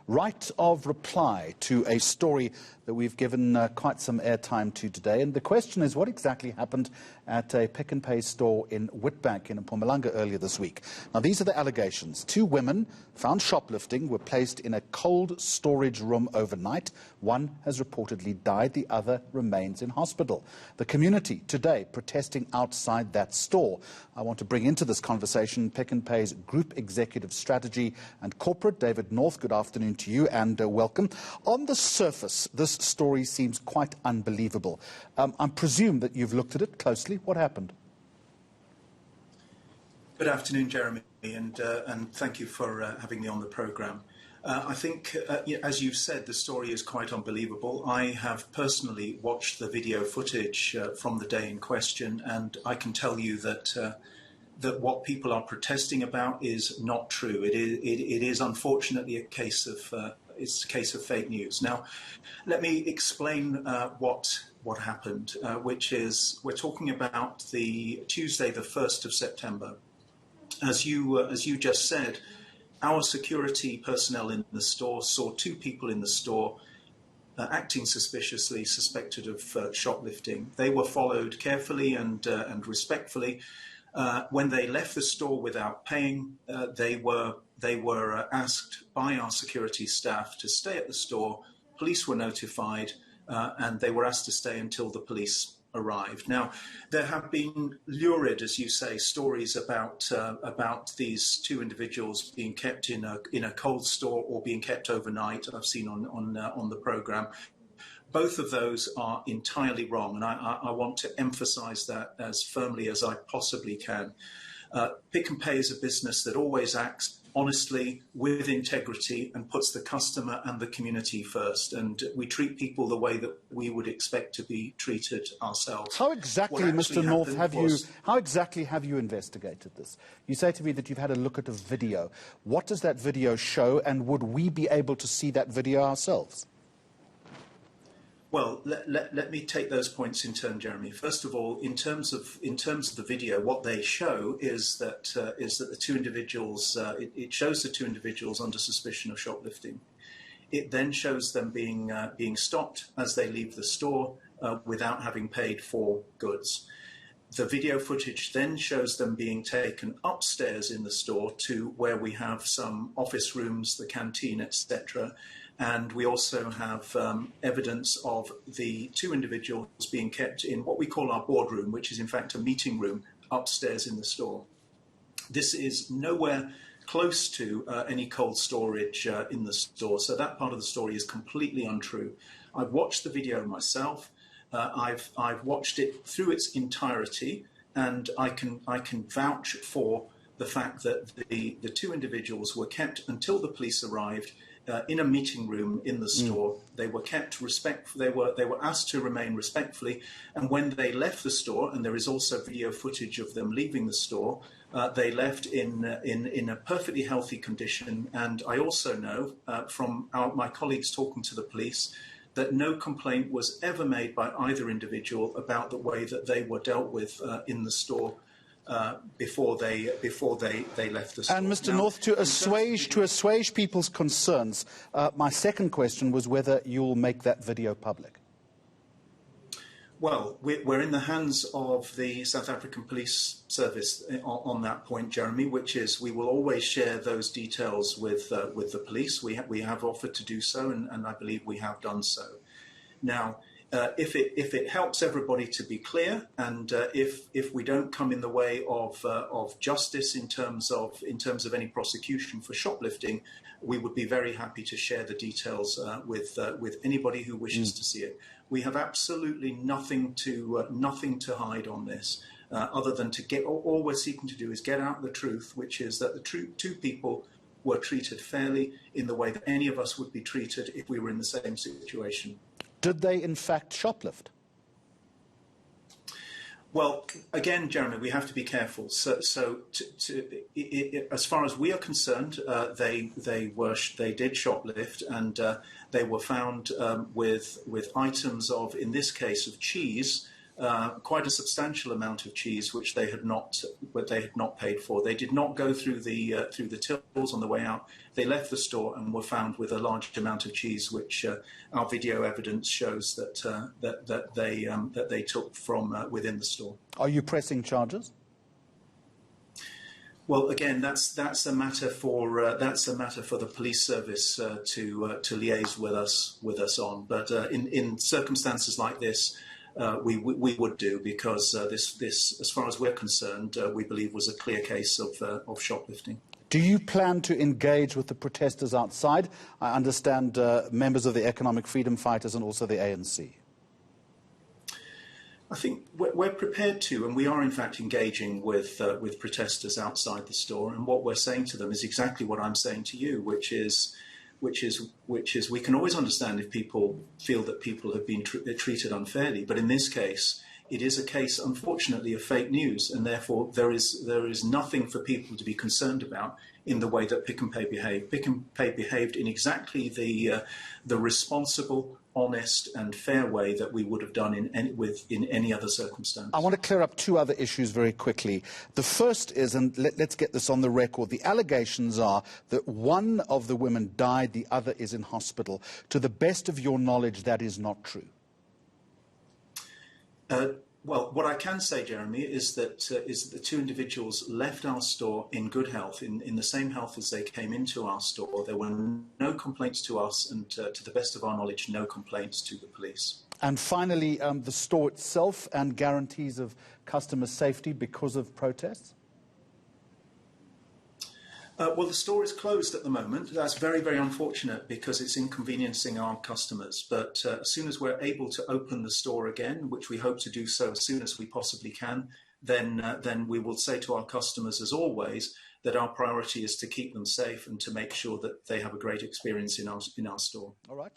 right of reply to a story that we've given quite some airtime to today. And the question is, what exactly happened at a Pick n Pay store in Witbank in Mpumalanga earlier this week? Now, these are the allegations. 2 women found shoplifting were placed in a cold storage room overnight. One has reportedly died. The other remains in hospital. The community today protesting outside that store. I want to bring into this conversation Pick n Pay's Group Executive Strategy and Corporate, David North. Good afternoon to you and welcome. On the surface, this story seems quite unbelievable. I presume that you've looked at it closely. What happened? Good afternoon, Jeremy, and thank you for having me on the programme. I think, as you've said, the story is quite unbelievable. I have personally watched the video footage from the day in question, and I can tell you that that what people are protesting about is not true. It is unfortunately a case of fake news. Now, let me explain what happened, which is we're talking about the Tuesday, the 1st of September. As you just said, our security personnel in the store saw 2 people in the store acting suspiciously, suspected of shoplifting. They were followed carefully and respectfully. When they left the store without paying, they were asked by our security staff to stay at the store. Police were notified, and they were asked to stay until the police arrived. Now, there have been lurid, as you say, stories about these 2 individuals being kept in a cold store or being kept overnight. I've seen on the programme. Both of those are entirely wrong, and I want to emphasise that as firmly as I possibly can. Pick n Pay is a business that always acts honestly, with integrity, and puts the customer and the community first. And we treat people the way that we would expect to be treated ourselves. How exactly, Mr. North, how exactly have you investigated this? You say to me that you've had a look at a video. What does that video show, and would we be able to see that video ourselves? Well, let me take those points in turn, Jeremy. First of all, in terms of the video, what they show is that the 2 individuals. It shows the 2 individuals under suspicion of shoplifting. It then shows them being stopped as they leave the store without having paid for goods. The video footage then shows them being taken upstairs in the store to where we have some office rooms, the canteen, etc. And we also have evidence of the 2 individuals being kept in what we call our boardroom, which is in fact a meeting room upstairs in the store. This is nowhere close to any cold storage in the store, so that part of the story is completely untrue. I've watched the video myself. I've watched it through its entirety, and I can vouch for the fact that the 2 individuals were kept until the police arrived. In a meeting room in the store. They were kept they were asked to remain respectfully, and when they left the store, and there is also video footage of them leaving the store, they left in a perfectly healthy condition. And I also know from my colleagues talking to the police that no complaint was ever made by either individual about the way that they were dealt with in the store before they left the store. And Mr. North, to assuage people's concerns, my second question was whether you'll make that video public. Well, we're in the hands of the South African Police Service on that point, Jeremy, which is we will always share those details with the police. We have offered to do so, and I believe we have done so. Now, if it helps everybody to be clear, and if we don't come in the way of justice in terms of any prosecution for shoplifting, we would be very happy to share the details with anybody who wishes to see it. We have absolutely nothing to hide on this, other than all we're seeking to do is get out the truth, which is that the 2 people were treated fairly in the way that any of us would be treated if we were in the same situation. Did they, in fact, shoplift? Well, again, Jeremy, we have to be careful. So as far as we are concerned, they did shoplift, and they were found with items of, in this case, of cheese, quite a substantial amount of cheese which they had not paid for. They did not go through the tills on the way out. They left the store and were found with a large amount of cheese, which our video evidence shows that they took from within the store. Are you pressing charges? Well, again, that's a matter for the police service to liaise with us on. But in circumstances like this, we would do, because this, as far as we're concerned, we believe was a clear case of shoplifting. Do you plan to engage with the protesters outside? I understand members of the economic freedom fighters and also the ANC. I think we're prepared to, and we are in fact engaging with protesters outside the store. And what we're saying to them is exactly what I'm saying to you, which is we can always understand if people feel that people have been treated unfairly, but in this case, it is a case, unfortunately, of fake news, and therefore there is nothing for people to be concerned about in the way that Pick n Pay behaved. Pick n Pay behaved in exactly the responsible, honest and fair way that we would have done in any other circumstance. I want to clear up two other issues very quickly. The first is, and let's get this on the record, the allegations are that one of the women died, the other is in hospital. To the best of your knowledge, that is not true. Well, what I can say, Jeremy, is that the two individuals left our store in good health, in the same health as they came into our store. There were no complaints to us, and to the best of our knowledge, no complaints to the police. And finally, the store itself and guarantees of customer safety because of protests? Well, the store is closed at the moment. That's very, very unfortunate because it's inconveniencing our customers. But as soon as we're able to open the store again, which we hope to do so as soon as we possibly can, then we will say to our customers, as always, that our priority is to keep them safe and to make sure that they have a great experience in our store. All right.